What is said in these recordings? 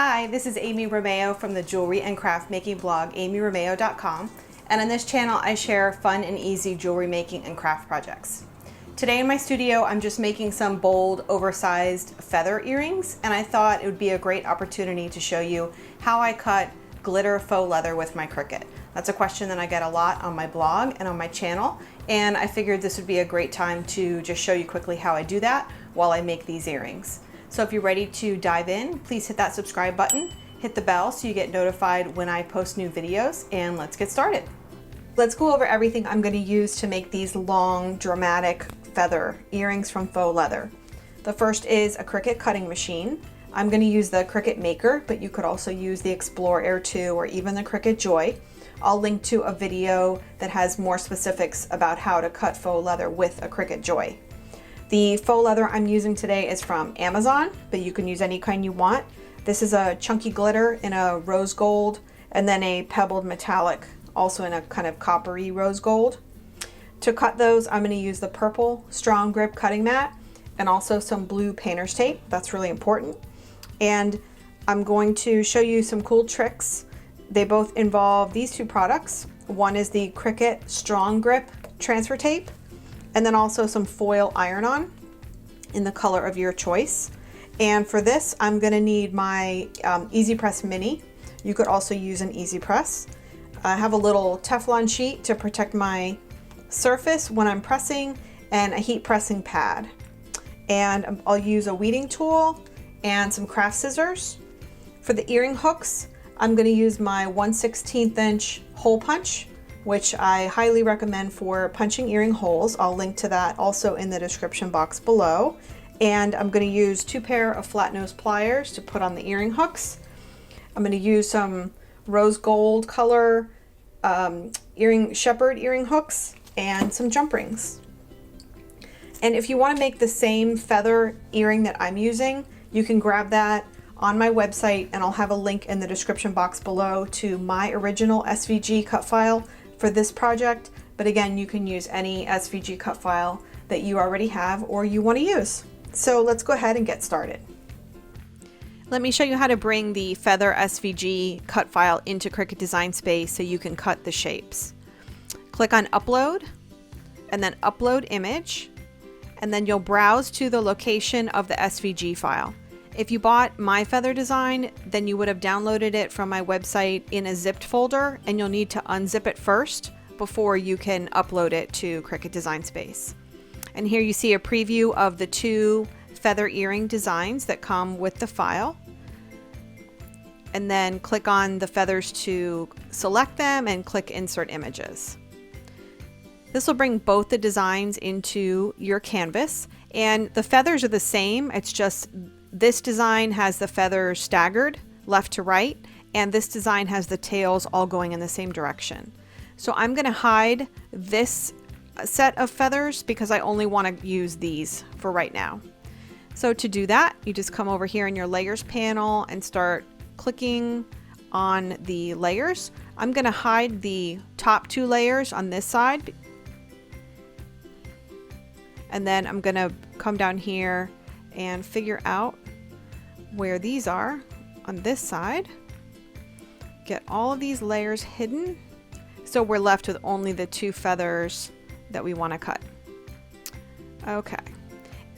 Hi, this is Amy Romeo from the jewelry and craft making blog amyromeo.com, and on this channel I share fun and easy jewelry making and craft projects. Today in my studio I'm just making some bold oversized feather earrings, and I thought it would be a great opportunity to show you how I cut glitter faux leather with my Cricut. That's a question that I get a lot on my blog and on my channel, and I figured this would be a great time to just show you quickly how I do that while I make these earrings. So if you're ready to dive in, please hit that subscribe button, hit the bell so you get notified when I post new videos, and let's get started. Let's go over everything I'm going to use to make these long, dramatic feather earrings from faux leather. The first is a Cricut cutting machine. I'm going to use the Cricut Maker, but you could also use the Explore Air 2 or even the Cricut Joy. I'll link to a video that has more specifics about how to cut faux leather with a Cricut Joy. The faux leather I'm using today is from Amazon, but you can use any kind you want. This is a chunky glitter in a rose gold, and then a pebbled metallic, also in a kind of coppery rose gold. To cut those, I'm going to use the purple strong grip cutting mat and also some blue painter's tape. That's really important. And I'm going to show you some cool tricks. They both involve these two products. One is the Cricut strong grip transfer tape, and then also some foil iron-on in the color of your choice. And for this, I'm gonna need my Easy Press Mini. You could also use an Easy Press. I have a little Teflon sheet to protect my surface when I'm pressing, and a heat pressing pad. And I'll use a weeding tool and some craft scissors. For the earring hooks, I'm gonna use my 1/16 inch hole punch, which I highly recommend for punching earring holes. I'll link to that also in the description box below. And I'm going to use 2 pair of flat nose pliers to put on the earring hooks. I'm going to use some rose gold color shepherd earring hooks and some jump rings. And if you want to make the same feather earring that I'm using, you can grab that on my website, and I'll have a link in the description box below to my original SVG cut file for this project. But again, you can use any SVG cut file that you already have or you want to use. So let's go ahead and get started. Let me show you how to bring the feather SVG cut file into Cricut Design Space so you can cut the shapes. Click on Upload and then Upload Image, and then you'll browse to the location of the SVG file. If you bought my feather design, then you would have downloaded it from my website in a zipped folder, and you'll need to unzip it first before you can upload it to Cricut Design Space. And here you see a preview of the 2 feather earring designs that come with the file. And then click on the feathers to select them and click Insert Images. This will bring both the designs into your canvas, and the feathers are the same. It's just this design has the feathers staggered left to right, and this design has the tails all going in the same direction. So I'm going to hide this set of feathers because I only want to use these for right now. So to do that, you just come over here in your layers panel and start clicking on the layers. I'm going to hide the top 2 layers on this side, and then I'm going to come down here and figure out where these are on this side. Get all of these layers hidden, so we're left with only the 2 feathers that we want to cut. Okay,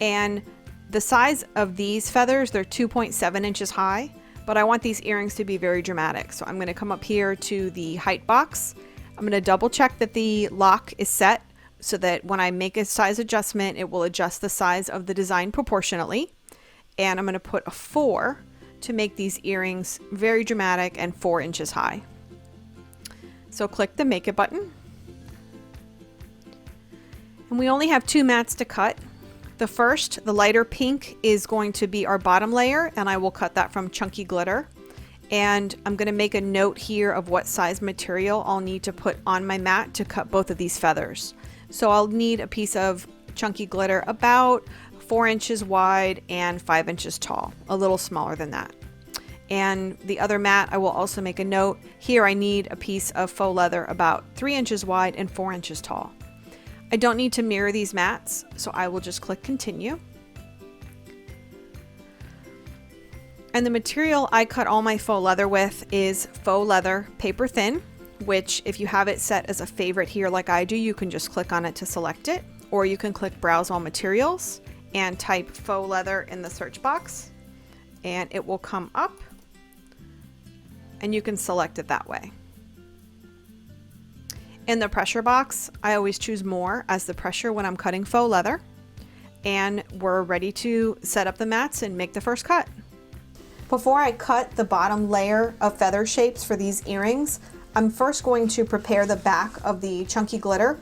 and the size of these feathers, they're 2.7 inches high, but I want these earrings to be very dramatic. So I'm going to come up here to the height box. I'm going to double check that the lock is set so that when I make a size adjustment, it will adjust the size of the design proportionately. And I'm going to put a 4 to make these earrings very dramatic and 4 inches high. So click the Make It button. And we only have 2 mats to cut. The first, the lighter pink, is going to be our bottom layer, and I will cut that from chunky glitter. And I'm going to make a note here of what size material I'll need to put on my mat to cut both of these feathers. So I'll need a piece of chunky glitter about 4 inches wide and 5 inches tall, a little smaller than that. And the other mat, I will also make a note. Here I need a piece of faux leather about 3 inches wide and 4 inches tall. I don't need to mirror these mats, so I will just click Continue. And the material I cut all my faux leather with is faux leather paper thin, which if you have it set as a favorite here like I do, you can just click on it to select it, or you can click browse all materials and type faux leather in the search box and it will come up and you can select it that way. In the pressure box, I always choose more as the pressure when I'm cutting faux leather, and we're ready to set up the mats and make the first cut. Before I cut the bottom layer of feather shapes for these earrings, I'm first going to prepare the back of the chunky glitter.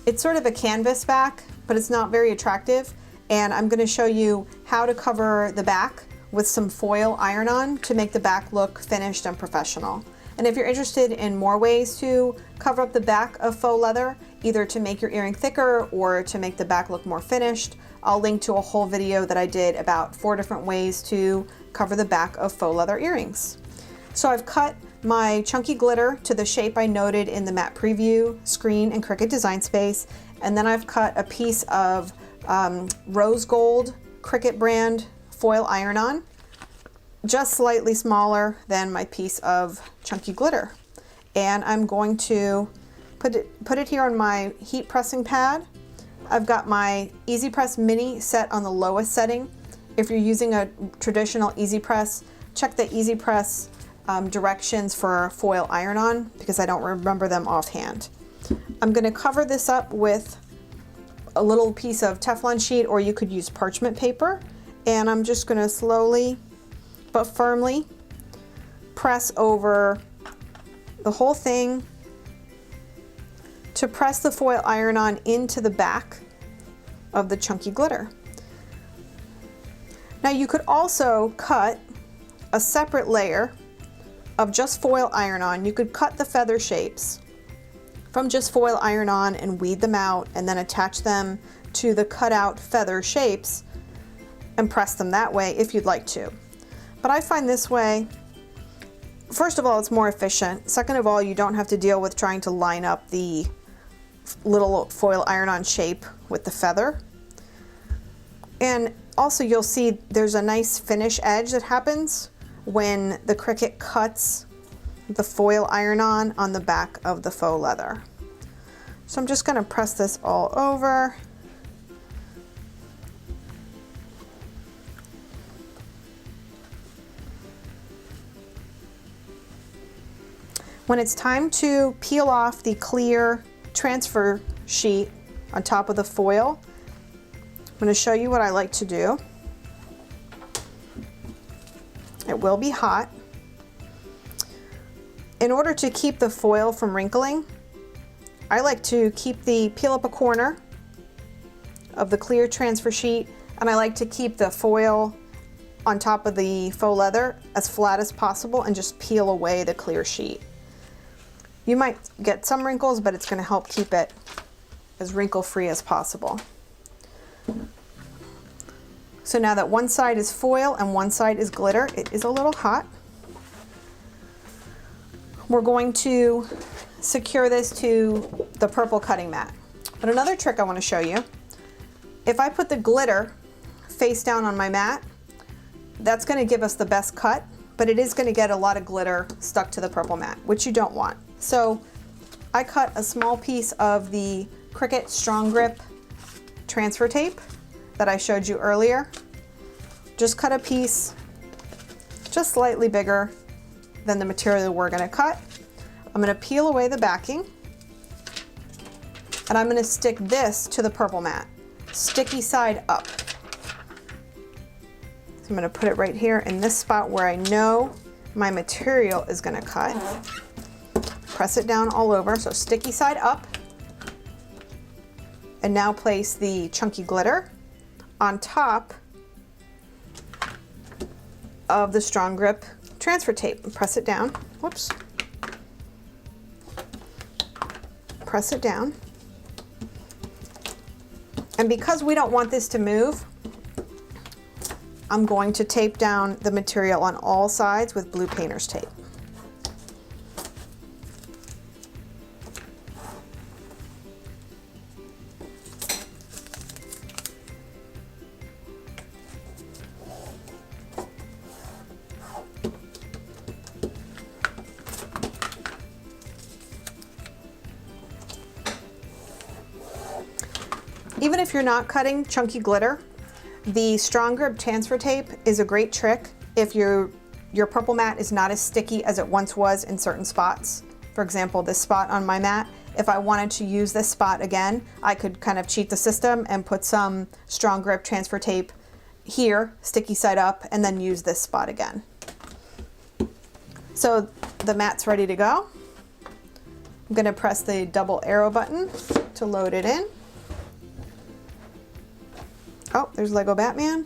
It's sort of a canvas back, but it's not very attractive, and I'm going to show you how to cover the back with some foil iron-on to make the back look finished and professional. And if you're interested in more ways to cover up the back of faux leather, either to make your earring thicker or to make the back look more finished, I'll link to a whole video that I did about 4 different ways to cover the back of faux leather earrings. So I've cut my chunky glitter to the shape I noted in the matte preview screen in Cricut Design Space, and then I've cut a piece of rose gold Cricut brand foil iron-on, just slightly smaller than my piece of chunky glitter. And I'm going to put it here on my heat pressing pad. I've got my Easy Press Mini set on the lowest setting. If you're using a traditional Easy Press, check the Easy Press directions for foil iron-on because I don't remember them offhand. I'm going to cover this up with a little piece of Teflon sheet, or you could use parchment paper, and I'm just going to slowly but firmly press over the whole thing to press the foil iron-on into the back of the chunky glitter. Now you could also cut a separate layer of just foil iron-on. You could cut the feather shapes from just foil iron-on and weed them out and then attach them to the cutout feather shapes and press them that way if you'd like to. But I find this way, first of all, it's more efficient. Second of all, you don't have to deal with trying to line up the little foil iron-on shape with the feather. And also you'll see there's a nice finish edge that happens when the Cricut cuts the foil iron-on on the back of the faux leather. So I'm just going to press this all over. When it's time to peel off the clear transfer sheet on top of the foil, I'm going to show you what I like to do. It will be hot. In order to keep the foil from wrinkling, I like to peel up a corner of the clear transfer sheet, and I like to keep the foil on top of the faux leather as flat as possible and just peel away the clear sheet. You might get some wrinkles, but it's going to help keep it as wrinkle-free as possible. So now that one side is foil and one side is glitter, it is a little hot. We're going to secure this to the purple cutting mat. But another trick I want to show you, if I put the glitter face down on my mat, that's going to give us the best cut, but it is going to get a lot of glitter stuck to the purple mat, which you don't want. So I cut a small piece of the Cricut Strong Grip transfer tape that I showed you earlier. Just cut a piece just slightly bigger than the material we're going to cut. I'm going to peel away the backing, and I'm going to stick this to the purple mat, sticky side up. So I'm going to put it right here in this spot where I know my material is going to cut. Press it down all over, so sticky side up. And now place the chunky glitter on top of the Strong Grip transfer tape and press it down. Whoops. Press it down. And because we don't want this to move, I'm going to tape down the material on all sides with blue painter's tape. Even if you're not cutting chunky glitter, the strong grip transfer tape is a great trick if your purple mat is not as sticky as it once was in certain spots. For example, this spot on my mat, if I wanted to use this spot again, I could kind of cheat the system and put some strong grip transfer tape here, sticky side up, and then use this spot again. So the mat's ready to go. I'm going to press the double arrow button to load it in. Oh, there's Lego Batman.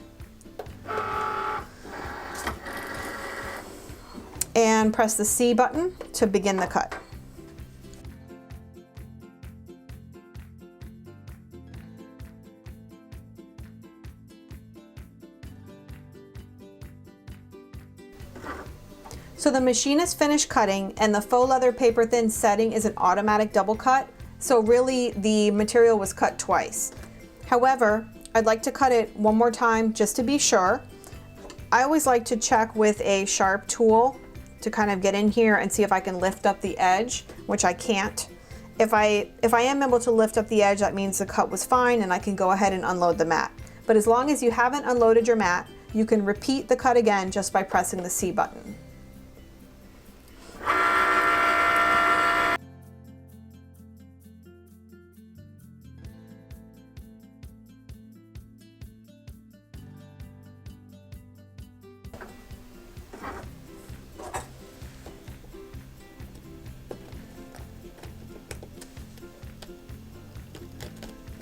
And press the C button to begin the cut. So the machine is finished cutting, and the faux leather paper thin setting is an automatic double cut. So really the material was cut twice. However, I'd like to cut it one more time just to be sure. I always like to check with a sharp tool to kind of get in here and see if I can lift up the edge, which I can't. If I am able to lift up the edge, that means the cut was fine and I can go ahead and unload the mat. But as long as you haven't unloaded your mat, you can repeat the cut again just by pressing the C button.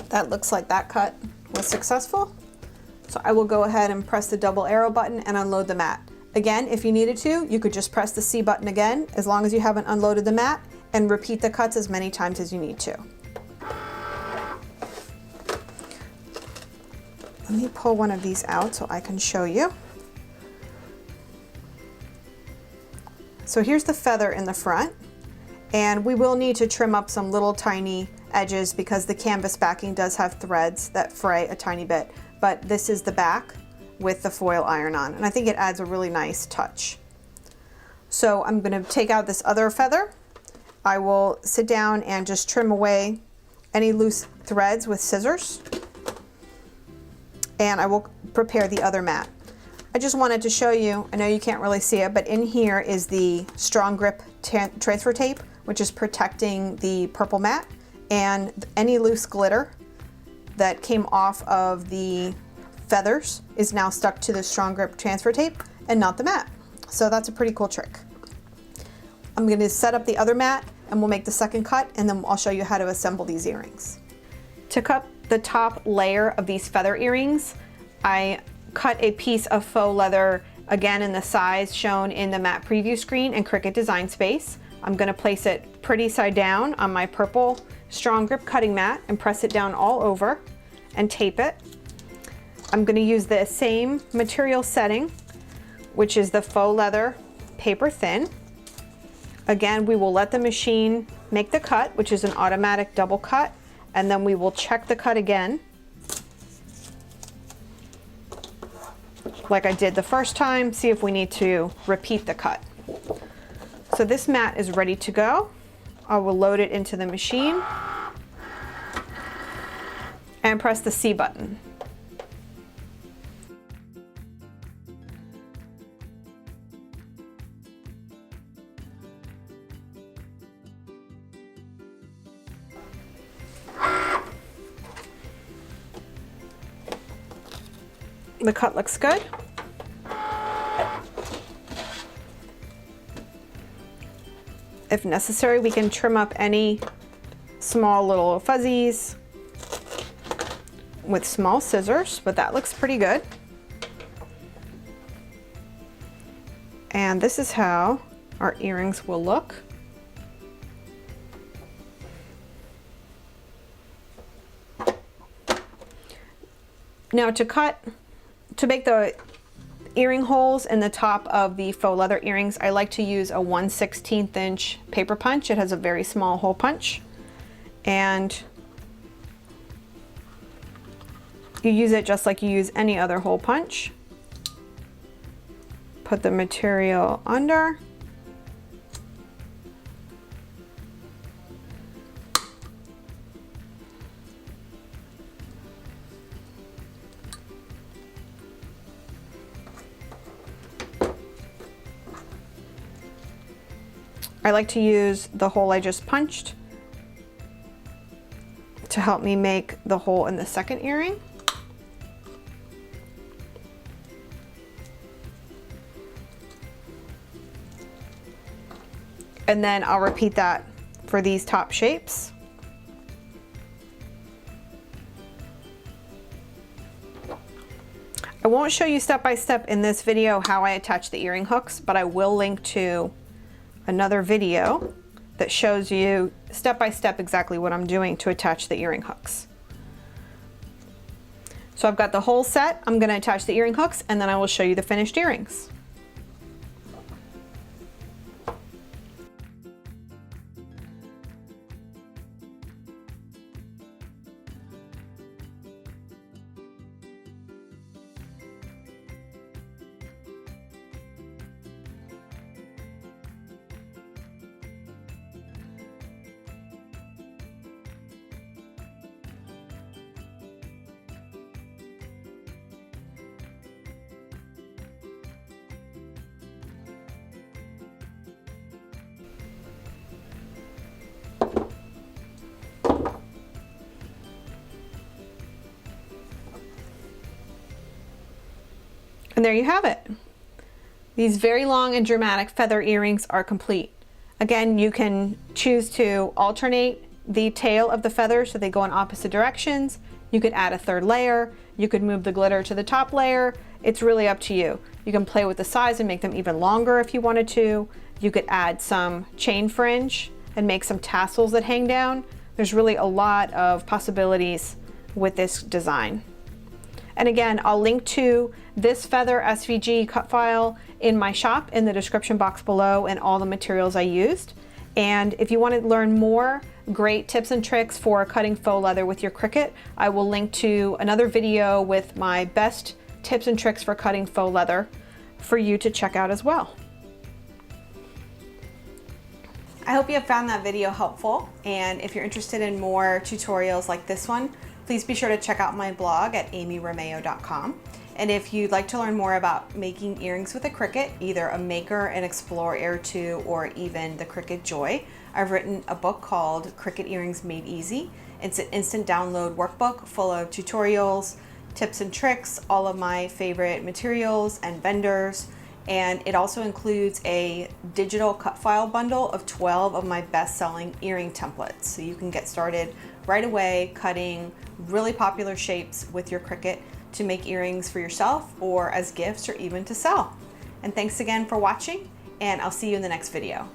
That looks like that cut was successful. So I will go ahead and press the double arrow button and unload the mat. Again, if you needed to, you could just press the C button again, as long as you haven't unloaded the mat, and repeat the cuts as many times as you need to. Let me pull one of these out so I can show you. So here's the feather in the front, and we will need to trim up some little tiny edges because the canvas backing does have threads that fray a tiny bit, but this is the back with the foil iron on, and I think it adds a really nice touch. So I'm going to take out this other feather. I will sit down and just trim away any loose threads with scissors, and I will prepare the other mat. I just wanted to show you, I know you can't really see it, but in here is the strong grip transfer tape, which is protecting the purple mat, and any loose glitter that came off of the feathers is now stuck to the strong grip transfer tape and not the mat. So that's a pretty cool trick. I'm going to set up the other mat and we'll make the second cut, and then I'll show you how to assemble these earrings. To cut the top layer of these feather earrings, I cut a piece of faux leather, again in the size shown in the mat preview screen in Cricut Design Space. I'm going to place it pretty side down on my purple strong grip cutting mat and press it down all over and tape it. I'm going to use the same material setting, which is the faux leather paper thin. Again, we will let the machine make the cut, which is an automatic double cut, and then we will check the cut again, like I did the first time, see if we need to repeat the cut. So this mat is ready to go. I will load it into the machine and press the C button. The cut looks good. If necessary, we can trim up any small little fuzzies with small scissors, but that looks pretty good. And this is how our earrings will look. Now to make the earring holes in the top of the faux leather earrings, I like to use a 1/16 inch paper punch. It has a very small hole punch, and you use it just like you use any other hole punch. Put the material under. I like to use the hole I just punched to help me make the hole in the second earring. And then I'll repeat that for these top shapes. I won't show you step by step in this video how I attach the earring hooks, but I will link to another video that shows you step by step exactly what I'm doing to attach the earring hooks. So I've got the whole set. I'm going to attach the earring hooks and then I will show you the finished earrings. And there you have it. These very long and dramatic feather earrings are complete. Again, you can choose to alternate the tail of the feathers so they go in opposite directions. You could add a third layer. You could move the glitter to the top layer. It's really up to you. You can play with the size and make them even longer if you wanted to. You could add some chain fringe and make some tassels that hang down. There's really a lot of possibilities with this design. And again, I'll link to this feather SVG cut file in my shop in the description box below and all the materials I used. And if you want to learn more great tips and tricks for cutting faux leather with your Cricut, I will link to another video with my best tips and tricks for cutting faux leather for you to check out as well. I hope you have found that video helpful, and if you're interested in more tutorials like this one, please be sure to check out my blog at amyromeo.com. And if you'd like to learn more about making earrings with a Cricut, either a Maker, an Explorer Air 2, or even the Cricut Joy, I've written a book called Cricut Earrings Made Easy. It's an instant download workbook full of tutorials, tips and tricks, all of my favorite materials and vendors, and it also includes a digital cut file bundle of 12 of my best-selling earring templates. So you can get started right away cutting really popular shapes with your Cricut to make earrings for yourself or as gifts or even to sell. And thanks again for watching, and I'll see you in the next video.